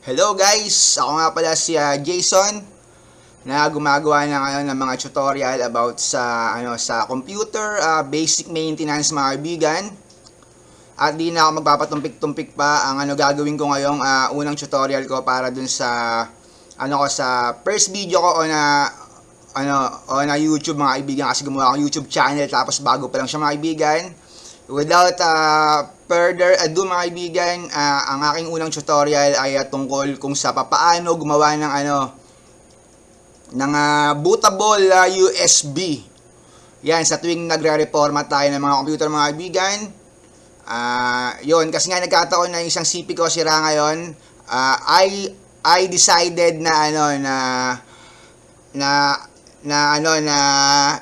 Hello guys! Ako nga pala si Jason na gumagawa ng mga tutorial about sa computer, basic maintenance mga kaibigan. At di na ako magpapatumpik-tumpik pa. Ang gagawin ko ngayong unang tutorial ko para dun sa sa first video ko on YouTube mga kaibigan, kasi gumawa akong YouTube channel tapos bago pa lang siya mga kaibigan. Without further ado mga kaibigan, ang aking unang tutorial ay tungkol kung sa paano gumawa ng bootable USB. Yan, sa tuwing nagre-reformat tayo ng mga computer mga kaibigan. Yun, kasi nga nagkataon na isang CP ko sira ngayon. I decided na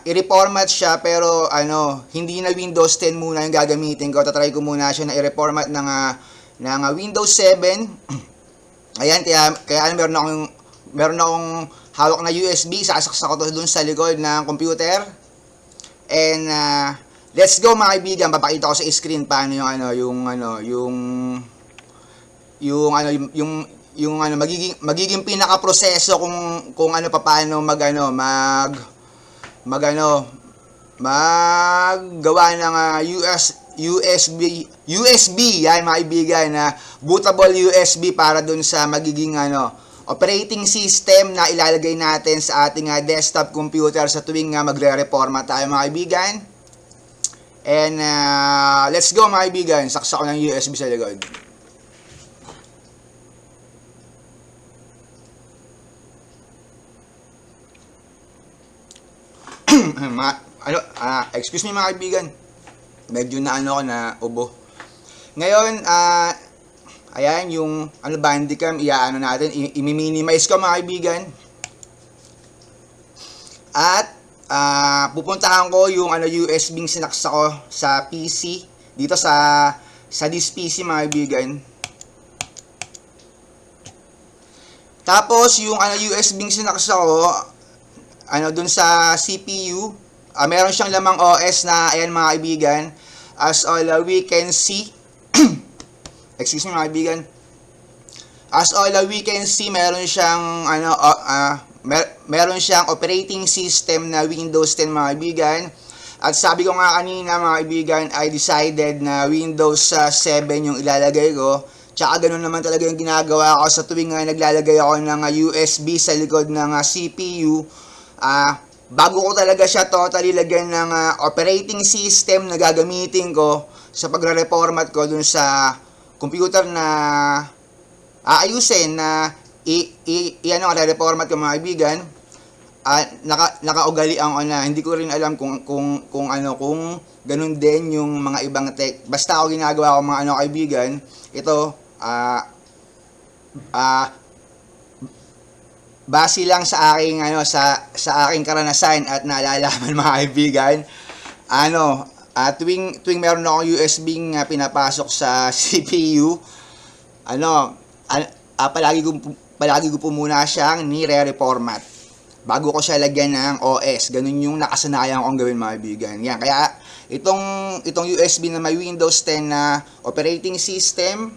i-reformat siya, pero hindi na Windows 10 muna yung gagamitin ko. Tatry ko muna siya na i-reformat ng Windows 7. Ayan, kaya meron akong hawak na USB, sasaksak ko to dun sa likod ng computer. And let's go mga kaibigan, papakita ko sa screen paano yung magiging pinaka-proseso kung paano maggawa ng USB yan mga kaibigan, na bootable USB para dun sa magiging operating system na ilalagay natin sa ating desktop computer sa tuwing magre-reformat tayo mga kaibigan. And let's go mga kaibigan, saksak ko ng USB sa likod. Excuse me mga kaibigan, medyo ako na ubo. Ngayon, ayan yung bandicam, natin, i-minimize ko mga kaibigan. At pupuntahan ko yung USB sinaksak ko sa PC dito sa this PC mga kaibigan. Tapos yung USB sinaksak ko dun sa CPU, meron siyang lamang OS na ayan mga kaibigan, as all we can see. Excuse me mga kaibigan, as all we can see, meron siyang meron siyang operating system na Windows 10 mga kaibigan. At sabi ko nga kanina mga kaibigan, I decided na Windows 7 yung ilalagay ko. Tsaka ganun naman talaga yung ginagawa ko sa tuwing naglalagay ako ng USB sa likod ng CPU. Bago ko talaga siya totally lagyan ng operating system na gagamitin ko sa pagre-reformat ko dun sa computer na aayusin na re-reformat ko mga kaibigan. Nakaugalian ko na, hindi ko rin alam kung ganun din yung mga ibang tech. Basta ako ginagawa ko mga kaibigan, ito base lang sa aking sa aking karanasan at nalalaman mga kaibigan, tuwing meron akong USB pinapasok sa CPU, palagi ko po muna siyang nire-reformat bago ko siya lagyan ng OS. Ganun yung nakasanayan kong gawin mga kaibigan. Yan, kaya itong USB na may Windows 10 na operating system,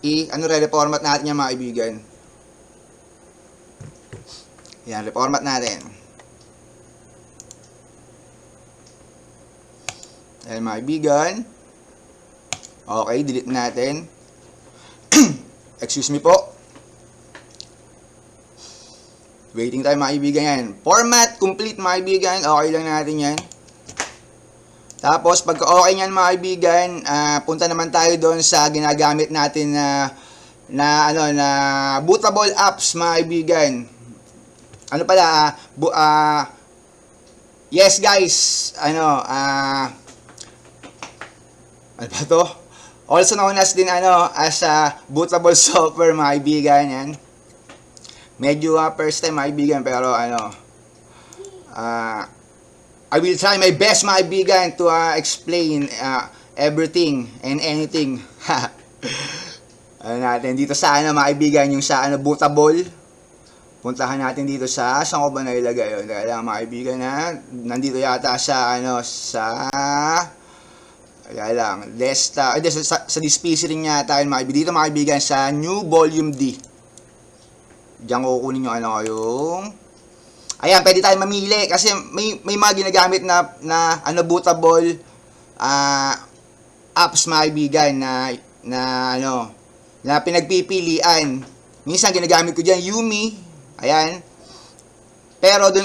re-reformat natin yan mga kaibigan. Yan, reformat natin. Ayan mga kaibigan. Okay, delete natin. Excuse me po. Waiting tayo mga kaibigan yan. Format complete mga kaibigan. Okay lang natin yan. Tapos pagka okay yan mga kaibigan, punta naman tayo doon sa ginagamit natin na bootable apps mga kaibigan. Yes guys, ano ba to? Also known as din as bootable software mga kaibigan yan. Medyo first time mga kaibigan, pero I will try my best mga kaibigan to explain everything and anything. Natin dito sa mga kaibigan, yung sa bootable. Puntahan natin dito saan ko ba nailagay yun? Kaya lang mga kaibigan nandito yata sa Kaya lang, sa this PC rin niya tayo mga kaibigan. Dito mga kaibigan sa new volume D. Diyan ko kukunin yung ano yung... Ayan, pwede tayo mamili kasi may mga ginagamit na ano bootable apps mga kaibigan na pinagpipilian. Minsan ginagamit ko diyan Yumi. Ayan. Pero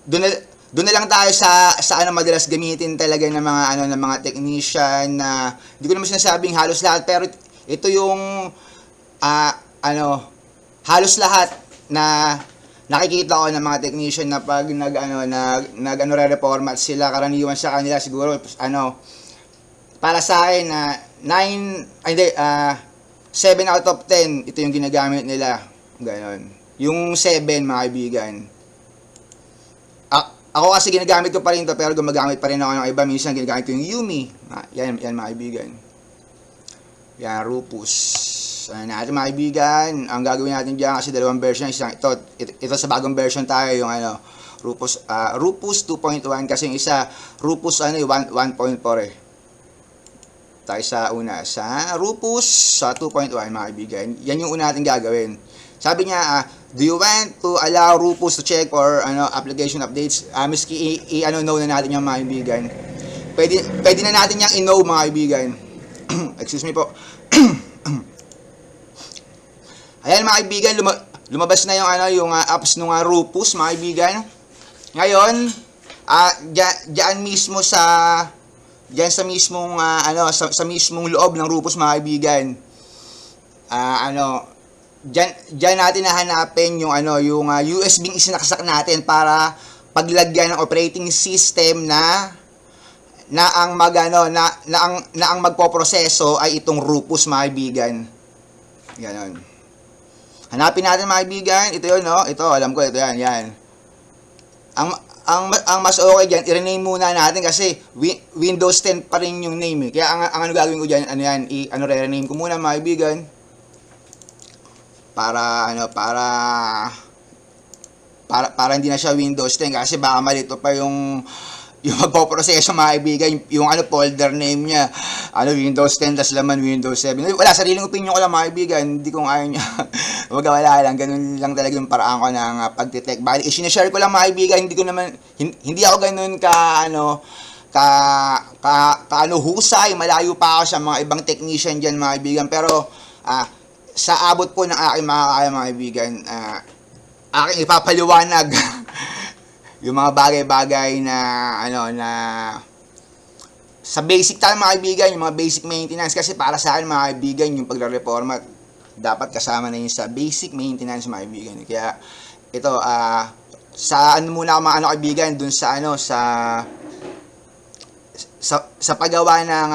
doon na lang tayo sa ano madalas gamitin talaga ng mga ng mga technician na hindi ko naman sinasabing halos lahat pero ito yung halos lahat na nakikita ko ng mga technician na pag re-reformat sila karaniwan sa kanila siguro para sa akin na 7 out of 10 ito yung ginagamit nila. Ganon. Yung 7 mga kaibigan. Ako kasi ginagamit ko pa rin to pero gumagamit pa rin ako ng iba. Minsan ginagamit ko yung Yumi. Yan mga kaibigan. Yan, Rufus. Ayan natin mga kaibigan. Ang gagawin natin dyan kasi dalawang version. Ito sa bagong version tayo yung Rufus 2.1 kasi yung isa Rufus 1.4 eh. Tayo sa una sa Rufus sa 2.1 mga kaibigan. Yan yung una natin gagawin. Sabi niya, do you want to allow Rufus to check for application updates? Miski no na natin yung mga kaibigan. Pwede na natin yung i-no mga kaibigan. Excuse me po. Ayan mga kaibigan, lumabas na yung apps ng Rufus mga kaibigan. Ngayon, diyan mismo sa mismong sa mismong loob ng Rufus mga kaibigan. Diyan natin hahanapin yung USB isinaksak natin para paglagyan ng operating system na ang magpoproseso ay itong Rufus mga kaibigan. Ganon. Hanapin natin mga kaibigan, ito yun ito alam ko ito yan. Ang mas okay diyan, i-rename muna natin kasi Windows 10 pa rin yung name eh. Kaya ang gagawin ko diyan, re-rename ko muna mga kaibigan. Para hindi na siya Windows 10 kasi baka malito pa yung magpoproseso mga kaibigan, yung folder name niya Windows 10 tas laman Windows 7. Wala, sariling opinion ko lang mga kaibigan, hindi kong ayaw niya. Wala lang, ganun lang talaga yung paraan ko ng pag-detect. Bali, i-share ko lang mga kaibigan, hindi ako ganun husay, malayo pa ako sa mga ibang technician diyan mga kaibigan, pero sa abot po ng aking mga kaibigan, aking ipapaliwanag yung mga bagay-bagay na sa basic tayo mga kaibigan, yung mga basic maintenance kasi para sa akin mga kaibigan, yung pagre-reformat dapat kasama na yun sa basic maintenance mga kaibigan. Kaya ito sa muna mga kaibigan dun sa sa paggawa ng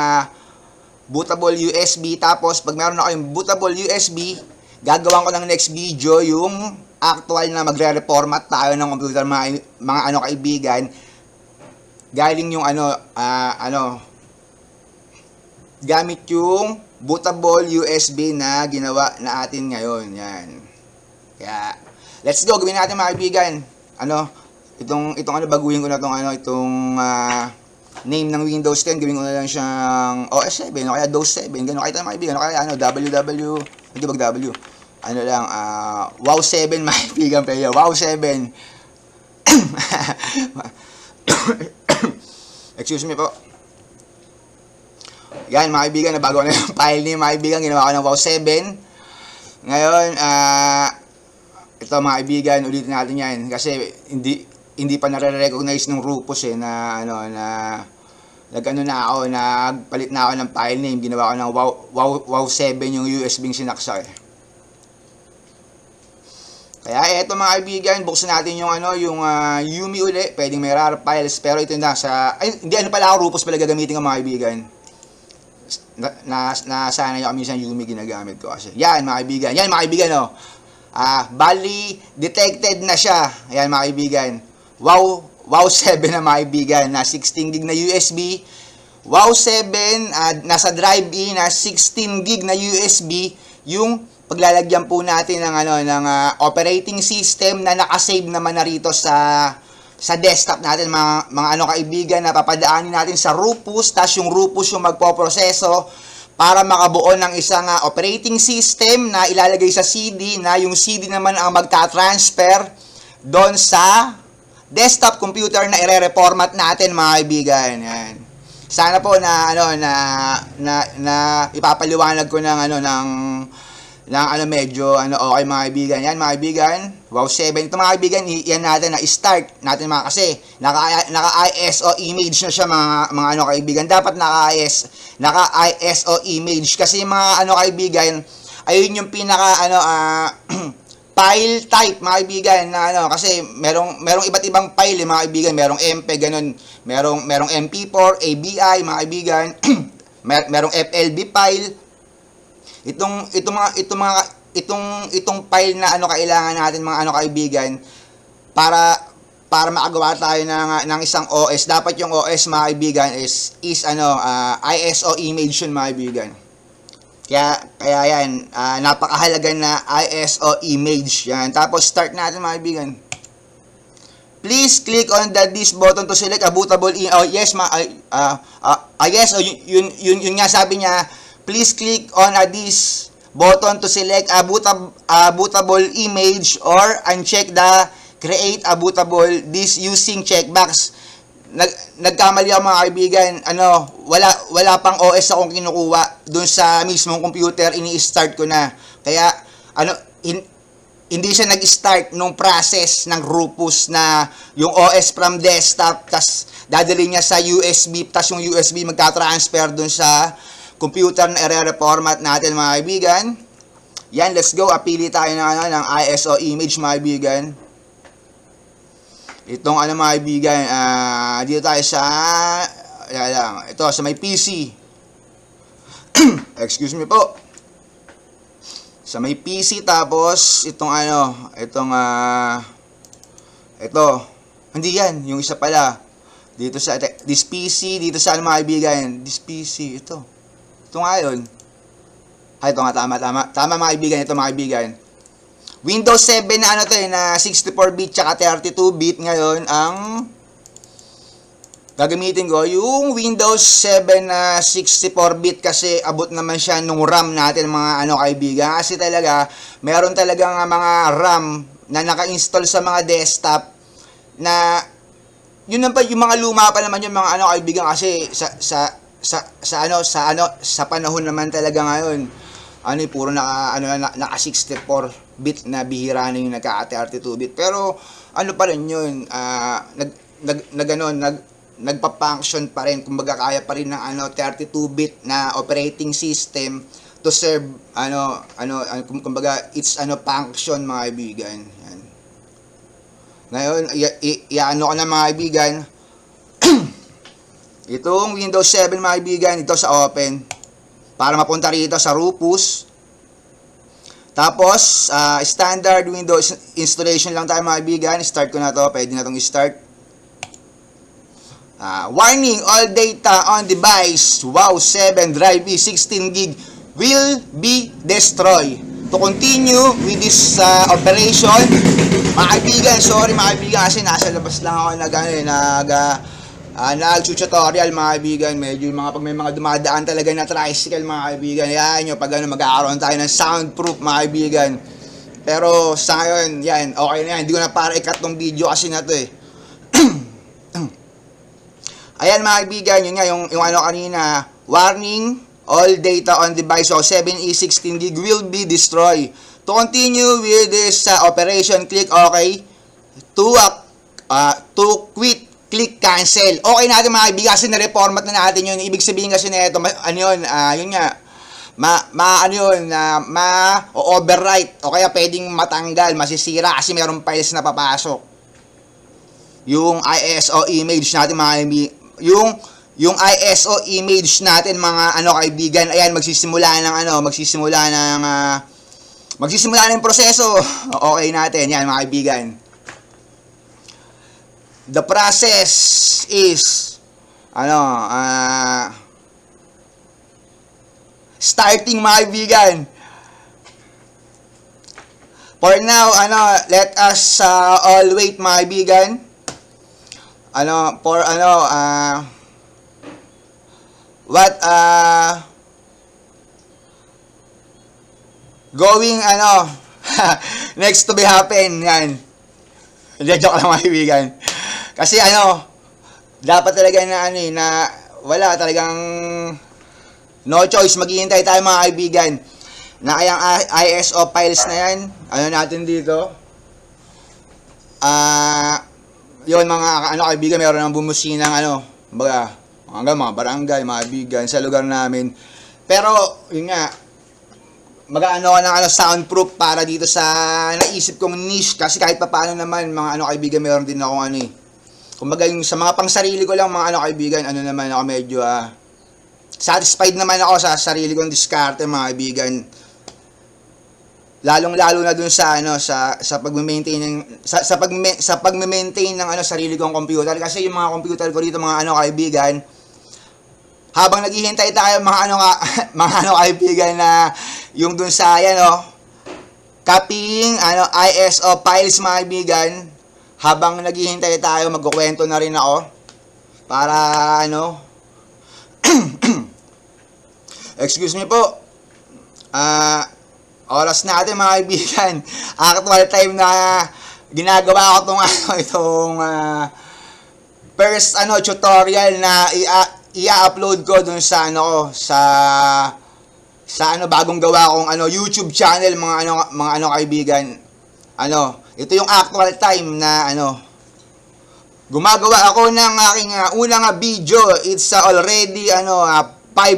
bootable USB. Tapos pag meron ako yung bootable USB, gagawin ko ng next video yung actual na magre-reformat tayo ng computer mga kaibigan. Galing yung gamit yung bootable USB na ginawa na atin ngayon. Yan. Kaya let's go, gawin natin mga kaibigan. Itong baguhin ko na itong name ng Windows 10, gawin ko na lang siyang OS 7 o kaya DOS 7, gano'n. Kahit mga kaibigan, o kaya hindi W, Wow 7 mga kaibigan, pero Wow 7. Excuse me po. Yan mga kaibigan, nabago na yung file niyo mga kaibigan, ginawa ko ng Wow 7. Ngayon, ito mga kaibigan, ulitin natin yan kasi hindi pa nare-recognize ng Rufus nagpalit na ako ng file name, ginawa ko ng Wow 7 yung USB yung sinaksak. Kaya eto mga kaibigan, buksan natin yung Yumi uli, pwedeng may rar files, pero ito na hindi Rufus pala gagamitin ko mga kaibigan. Nasanay ako minsan Yumi ginagamit ko kasi. Yan mga kaibigan, bali detected na siya. Ayan mga kaibigan. Wow 7 na mga kaibigan, na 16 gig na USB. Wow 7 nasa drive-in na 16 gig na USB yung paglalagyan po natin ng operating system na naka-save naman na rito sa sa desktop natin, mga ano kaibigan, na papadaanin natin sa Rufus, tapos yung Rufus yung magpoproseso para makabuo ng isang operating system na ilalagay sa CD, na yung CD naman ang magka-transfer doon sa desktop computer na ire-reformat natin, mga kaibigan. Yan. Sana po na na ipapaliwanag ko ng medyo okay, mga kaibigan. Yan, mga kaibigan. Wow 7. Ito, mga kaibigan, yan natin na start natin, mga, kasi naka ISO image na siya, mga kaibigan. Dapat naka ISO image kasi mga kaibigan, ayun yung pinaka file type, mga kaibigan, na kasi merong iba't ibang file, mga kaibigan. Merong MP ganun, merong MP4, ABI, mga kaibigan. merong FLB file. Itong file na kailangan natin, mga kaibigan, para makagawa tayo ng isang OS. Dapat yung OS, mga kaibigan, is ISO image yun, mga kaibigan. Kaya yan, napakahalaga na ISO image yan. Tapos start natin, mga kaibigan. Please click on this button to select a bootable yes, yun nga sabi niya. Please click on this button to select a bootable image or uncheck the create a bootable this using checkbox. Nagkamali ako, mga kaibigan. Wala pang OS akong kinukuha dun sa mismong computer, ini-start ko na. Kaya hindi siya nag-start nung process ng Rufus na yung OS from desktop, tas dadali niya sa USB, tas yung USB magka-transfer dun sa computer na i-reformat natin, mga kaibigan. Yan, let's go. Pili tayo ng ISO image, mga kaibigan. Itong mga kaibigan, dito tayo sa ito, sa may PC. Excuse me po. Sa may PC, tapos ito, hindi yan, yung isa pala. Dito sa this PC, dito sa mga kaibigan, this PC, ito nga yun. Ito nga, tama, mga kaibigan. Ito, mga kaibigan, Windows 7 na na 64-bit tsaka 32-bit ngayon ang gagamitin ko. Yung Windows 7 na 64-bit kasi abot naman siya nung RAM natin, mga kaibigan. Kasi talaga, meron talagang mga RAM na naka-install sa mga desktop na yun pa, yung mga luma pa naman yung mga kaibigan, kasi sa panahon naman talaga ngayon, puro naka 64-bit na, bihira na yung nagka 32-bit. Pero pa rin yun, nagpa-function pa rin, kumbaga kaya pa rin ng 32-bit na operating system to serve kumbaga it's function, mga kaibigan. Yan. Ngayon, ko na, mga kaibigan, itong Windows 7, mga kaibigan, ito sa open para mapunta rito sa Rufus. Tapos standard Windows installation lang tayo, mga kaibigan. Start ko na to, pwede na tong i-start. Warning, all data on device Wow 7 drive E16 gig will be destroyed. To continue with this operation, mga kaibigan, sorry, mga kaibigan, kasi nasa labas lang ako nag-tutorial, mga kaibigan. Medyo pag may mga dumadaan talaga na tricycle, mga kaibigan, yan yung pag magkakaroon tayo ng soundproof, mga kaibigan. Pero sa ngayon, yan, okay na yan. Hindi ko na para i-cut tong video kasi na to Ayan, mga kaibigan, yun nga, yung kanina, warning, all data on device 7 E16 gig will be destroyed. To continue with this operation, click OK. To quit, click cancel. Okay natin, mga kaibigan, kasi na-reformat na natin yun. Ibig sabihin kasi na ito, yun nga, ma-overwrite o kaya pwedeng matanggal, masisira kasi mayroong files na papasok. Yung ISO image natin, mga kaibigan, yung ISO image natin, mga kaibigan, ayan, magsisimula ng proseso. Okay natin, yan, mga kaibigan. The process is starting, mga kaibigan. For now, let us all wait, mga kaibigan. ano, for ano, what, going, ano, next to be happen, yan. Hindi, joke lang mga kaibigan. Kasi ano, dapat talaga na ano na wala talagang no choice, maghihintay tayo mga kaibigan. Na kayang ISO files na yan, ano natin dito, yun mga ano kaibigan, meron ng bumusinang ano, baga, hanggang mga barangay, mga kaibigan, sa lugar namin. Pero, yun nga, mag-ano ka ng ano, soundproof para dito sa naisip kong niche, kasi kahit pa paano naman, mga ano kaibigan, meron din akong ano kumbaga yung sa mga pangsarili ko lang, mga ano kaibigan, ano naman ako medyo, satisfied naman ako sa sarili kong diskarte, mga kaibigan. Lalong-lalo na dun sa ano sa pagme-maintain ng sa pagme-maintain ng ano sarili kong computer, kasi yung mga computer ko dito mga ano kaibigan, habang naghihintay tayo mga ano mga ano kaibigan na yung dun sa copying ano ISO files mga kaibigan, habang naghihintay tayo magkukwento na rin ako para ano excuse me po, oras natin mga kaibigan. Actual time na ginagawa ko itong first tutorial na i-upload ko dun sa sa bagong gawa kong YouTube channel, mga kaibigan. Ito yung actual time na gumagawa ako ng aking unang video. It's already 5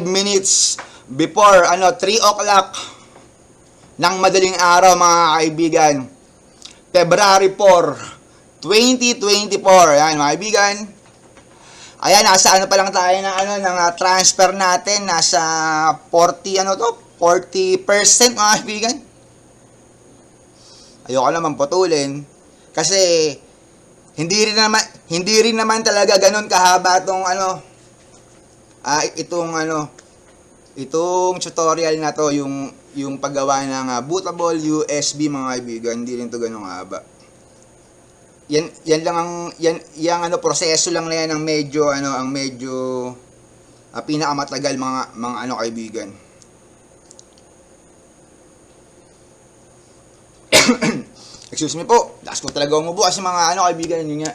minutes before 3 o'clock ng madaling araw mga kaibigan. February 4, 2024. Ayan mga kaibigan. Ayan, nasa pa lang tayo ng transfer natin. Nasa 40% mga kaibigan. Ayoko naman putulin kasi hindi rin naman talaga ganun kahaba itong tutorial na to, yung paggawa ng bootable USB mga kaibigan. Hindi rin to ganun haba. Yan lang ang proseso lang na yan ang medyo pinakamatagal mga kaibigan. Excuse me po. Last ko talaga umubo kasi mga kaibigan, yun nga.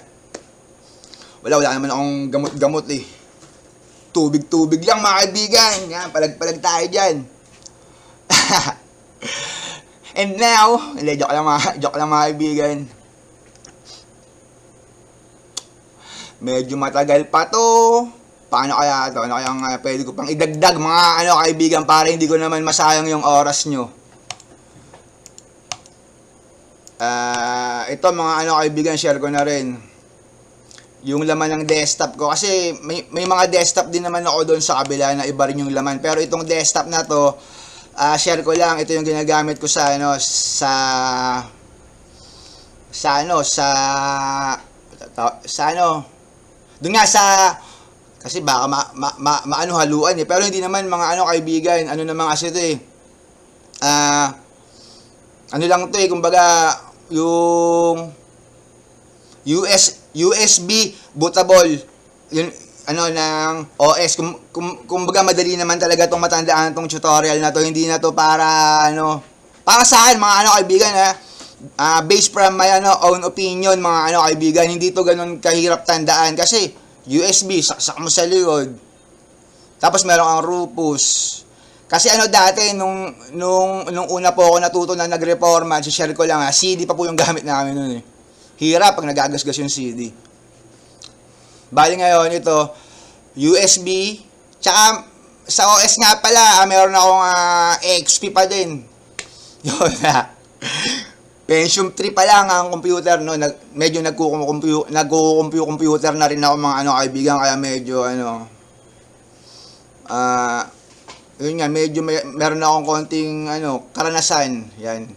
Wala naman akong gamot-gamot eh. Tubig lang mga kaibigan. Yan, palag tayo dyan. And now, joke lang mga kaibigan. Medyo matagal pa to. Paano kaya to? Ano kaya pwede ko pang idagdag mga kaibigan para hindi ko naman masayang yung oras nyo. Ito mga kaibigan, share ko na rin yung laman ng desktop ko, kasi may mga desktop din naman ako doon sa kabila na iba rin yung laman, pero itong desktop na to, share ko lang, ito yung ginagamit ko sa doon nga kasi baka haluan eh, pero hindi naman mga kaibigan, naman kasi ito lang to kumbaga yung USB bootable yun ng OS. Kumbaga madali naman talaga itong matandaan itong tutorial na to. Hindi na to para para sa akin mga kaibigan based from my own opinion mga kaibigan, hindi to ganun kahirap tandaan kasi USB saksak mo sa likod, tapos meron kang Rufus. Kasi dati nung una po ako natuto na nagreforma, share ko lang CD pa po yung gamit namin noon eh. Hirap pag nagagasgas yung CD. Bali ngayon ito USB, tsaka sa OS nga pala meron akong XP pa din. Yun Pentium 3 pa lang ang computer no, medyo nagko-computer na rin ako mga kaibigan, kaya medyo yun nga, medyo meron akong konting karanasan yan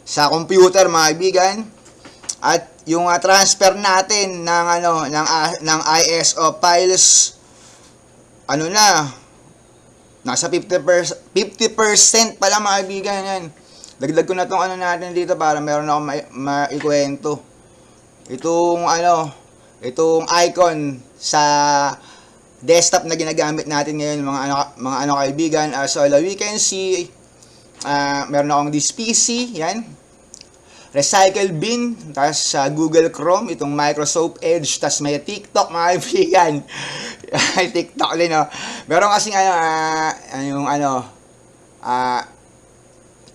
sa computer mga kaibigan. At yung transfer natin ng ISO files nasa 50% pa lang mga kaibigan yan. Dagdag ko na tong natin dito para meron akong maikwento. Itong Itong icon sa desktop na ginagamit natin ngayon, mga ano kaibigan. So we can see, meron akong this PC, yan. Recycle bin, tapos Google Chrome, itong Microsoft Edge, tapos may TikTok, mga kaibigan. May TikTok din, no? Meron kasing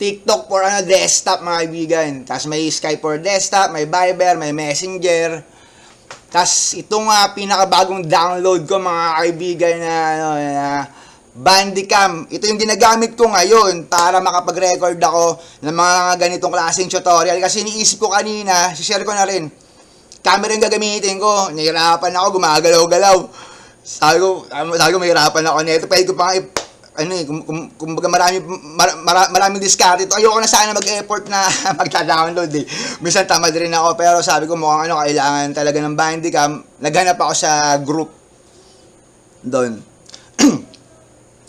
TikTok for desktop, mga kaibigan. Tapos may Skype for desktop, may Viber, may Messenger. Tapos itong pinakabagong download ko, mga kaibigan, na Bandicam. Ito yung ginagamit ko ngayon para makapag-record ako ng mga ganitong klaseng tutorial. Kasi iniisip ko kanina, share ko na rin. Camera yung gagamitin ko. Nahirapan ako, gumagalaw-galaw. Sabi ko mahirapan ako nito. Pwede ko pa kumbaga maraming discard ito. Ayoko na sana mag-effort na magta-download eh. Minsan tamad rin ako, pero sabi ko mukhang kailangan talaga ng Bandicam. Naghanap ako sa group doon.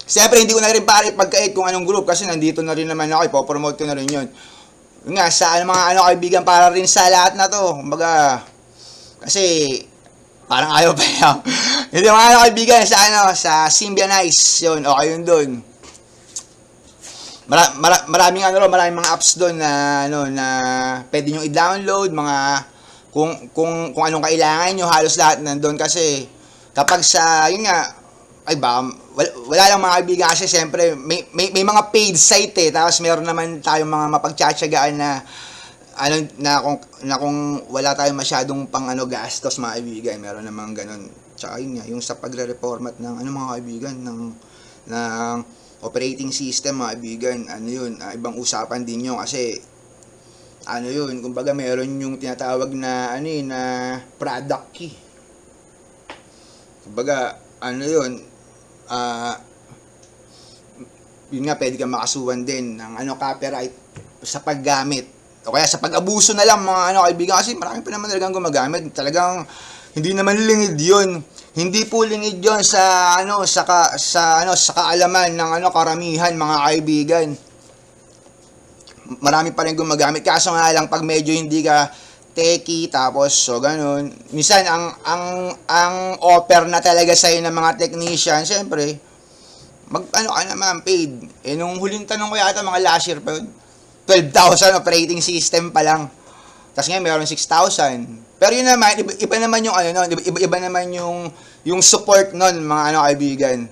Siyempre, hindi ko na rin pare pagka-add kung anong group kasi nandito na rin naman ako, ipopromote ko na rin yun. Yun nga, sa mga kaibigan, para rin sa lahat na to. Kumbaga, kasi, parang ayaw pa yan. Hindi mga kaibigan, sa Symbianize, yun, okay yun doon. Maraming mga apps doon na pwede nyo i-download, kung anong kailangan nyo, halos lahat nandun kasi, kapag yun nga, wala lang mga kaibigan kasi siyempre may mga paid site tapos meron naman tayong mga mapagtsatsagaan na kung wala tayong masyadong gastos, mga kaibigan, meron namang ganun. Tsaka yun nga, yung sa pagre-reformat ng mga kaibigan ng operating system, mga kaibigan, yun, ibang usapan din yun kasi yun, kumbaga meron yung tinatawag na na product key. Kumbaga yun, yun nga, pwede kang makasuhan din ng copyright sa paggamit o kaya sa pag-abuso na lang, mga kaibigan, kasi marami pa naman talagang gumagamit. Talagang hindi naman lingid yun. Hindi po lingid yun sa kaalaman ng karamihan, mga kaibigan. Marami pa rin gumagamit, kaso nga lang pag medyo hindi ka techie, tapos ganun. Minsan ang offer na talaga sa'yo ng mga technician, siyempre, ka naman, paid. Nung huling tanong ko yata, mga last year pa yun, 12,000 operating system pa lang. Tapos ngayon, meron 6,000. Pero yun naman, iba naman yung iba naman yung support nun, mga kaibigan.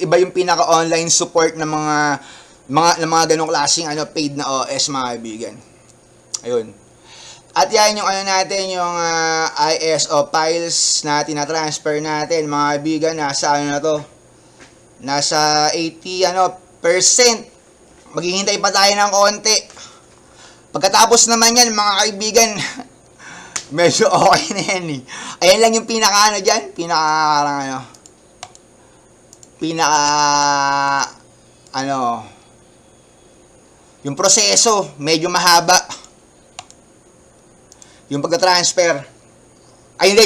Iba yung pinaka-online support ng mga ganong klaseng paid na OS, mga kaibigan. Ayun. At yan yung natin, yung ISO files na tina-transfer natin, mga kaibigan, nasa na to? Nasa 80% Maghihintay pa tayo ng konti. Pagkatapos naman yan, mga kaibigan, medyo okay na yan eh. Ayan lang yung pinaka dyan, yung proseso, medyo mahaba. Yung pagka-transfer. Ay hindi,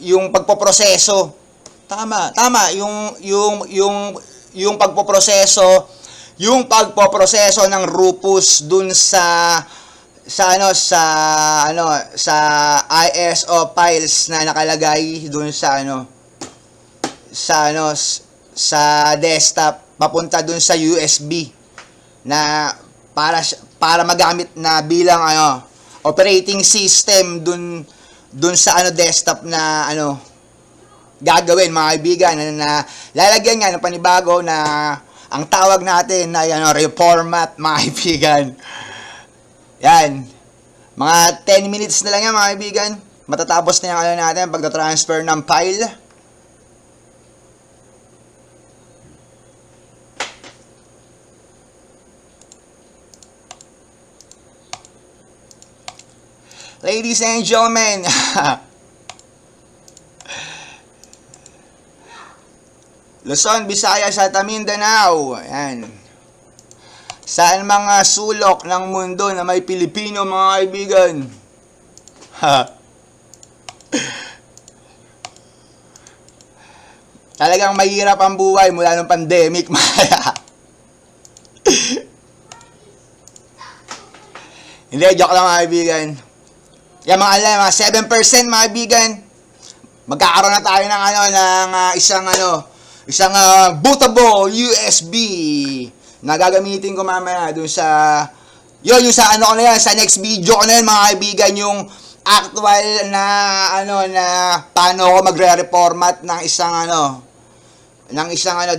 yung pagpoproseso. Tama, yung pagpoproseso ng Rufus dun sa ISO files na nakalagay dun sa desktop papunta dun sa USB na para magamit na bilang operating system dun sa desktop na gagawin, mga kaibigan, na lalagyan nga ng panibago na ang tawag natin na reformat, mga kaibigan. Yan. Mga 10 minutes na lang yan, mga kaibigan. Matatapos na yung natin pagka-transfer ng file. Ladies and gentlemen, Luzon, Visayas at Mindanao. Ayan. Saan mga sulok ng mundo na may Pilipino, mga kaibigan? Talagang mahirap ang buhay mula ng pandemic, Maya. Hindi, joke lang, mga kaibigan. Yan mga 7% mga kaibigan. magkakaroon na tayo ng isang bootable USB na gagamitin ko mamaya dun sa yung sa ko na yan, sa next video ko na yan mga kaibigan, yung actual na na paano ako magre-reformat ng isang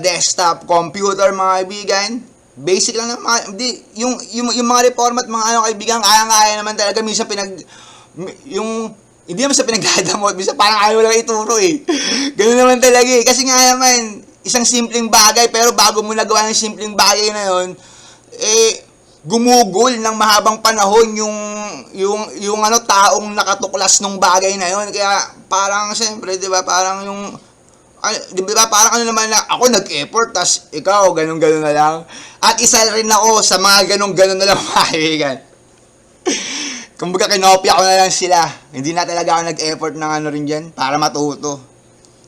desktop computer mga kaibigan. Basic lang naman, yung mga reformat mga kaibigan, kaya naman talaga minsan hindi naman sa pinagdadamot, minsan parang ayaw lang ituro eh. Ganun naman talaga eh. Kasi nga naman, isang simpleng bagay, pero bago mo nagawa ng simpleng bagay na yun, gumugol ng mahabang panahon yung taong nakatuklas nung bagay na yun. Kaya parang siyempre, di ba, parang di ba, parang naman na ako nag-effort, tas ikaw, ganun-ganun na lang. At isa rin ako sa mga ganun-ganun na lang mga kaibigan. Kumbaga kinopya ko na lang sila. Hindi na talaga ako nag-effort ng rin dyan para matuto.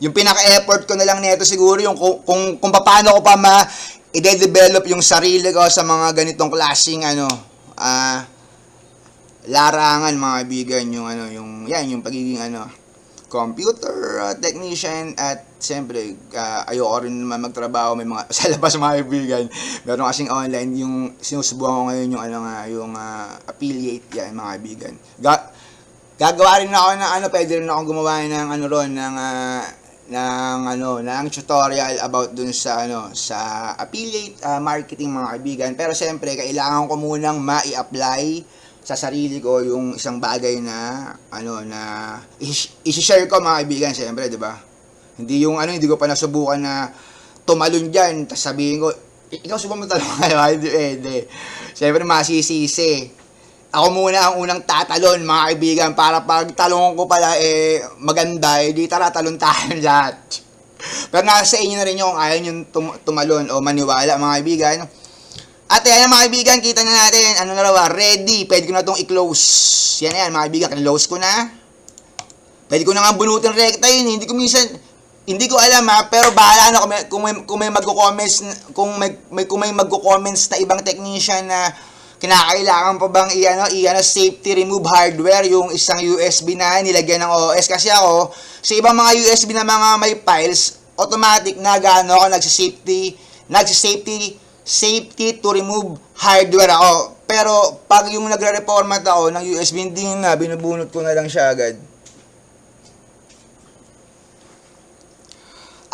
Yung pinaka-effort ko na lang nito siguro yung kung paano ko pa i-develop yung sarili ko sa mga ganitong klaseng larangan mga kaibigan, yung pagiging computer technician. At siyempre ayoko rin naman magtrabaho may mga sa labas mga kaibigan. Meron kasing online yung sinusubukan ko ngayon yung affiliate yan mga kaibigan. Gagawa rin ako ng pwede rin ako gumawa ng ng tutorial about dun sa sa affiliate marketing mga kaibigan. Pero siyempre kailangan ko munang mai-apply sa sarili ko yung isang bagay na i-share ko mga kaibigan, siyempre, 'di ba? Hindi yung hindi ko pa nasubukan na tumalon diyan, tapos sabihin ko, ikaw subukan mo talon, hindi. Siyempre masisisi. Ako muna ang unang tatalon mga kaibigan para pag talon ko pala maganda, di tara talon tayo lahat. Pero nasa inyo na rin yung ayaw nyo tumalon o maniwala mga kaibigan. At yan mga kaibigan, kita na natin, ready, pwede ko na itong i-close. Yan mga kaibigan, close ko na. Pwede ko na nga bunutin rekta yun, hindi ko alam pero bahala na kung may magko-comments, kung may magko-comments na ibang technician na kinakailangan pa bang safety remove hardware yung isang USB na nilagyan ng OS. Kasi ako, sa ibang mga USB na mga may files, automatic na ako safety to remove hardware ako. Pero pag yung nagre-reformat ako ng USB, hindi na, binubunot ko na lang siya agad.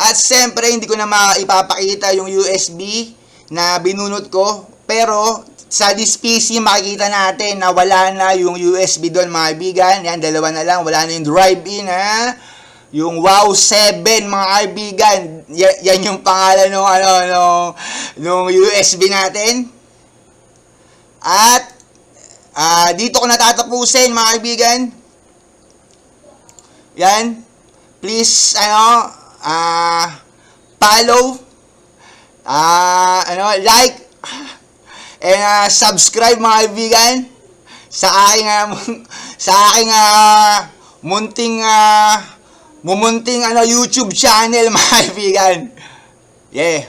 At siyempre, hindi ko na maipapakita yung USB na binunot ko. Pero sa this PC, makikita natin na wala na yung USB doon mga kaibigan. Yan, dalawa na lang. Wala na yung drive-in yung Wow 7 mga kaibigan. Yan yung pangalan nung USB natin. At dito ko natatapusin mga kaibigan. Yan. Please follow, like, and subscribe mga kaibigan sa aking mumunting YouTube channel mga kaibigan. Yeah.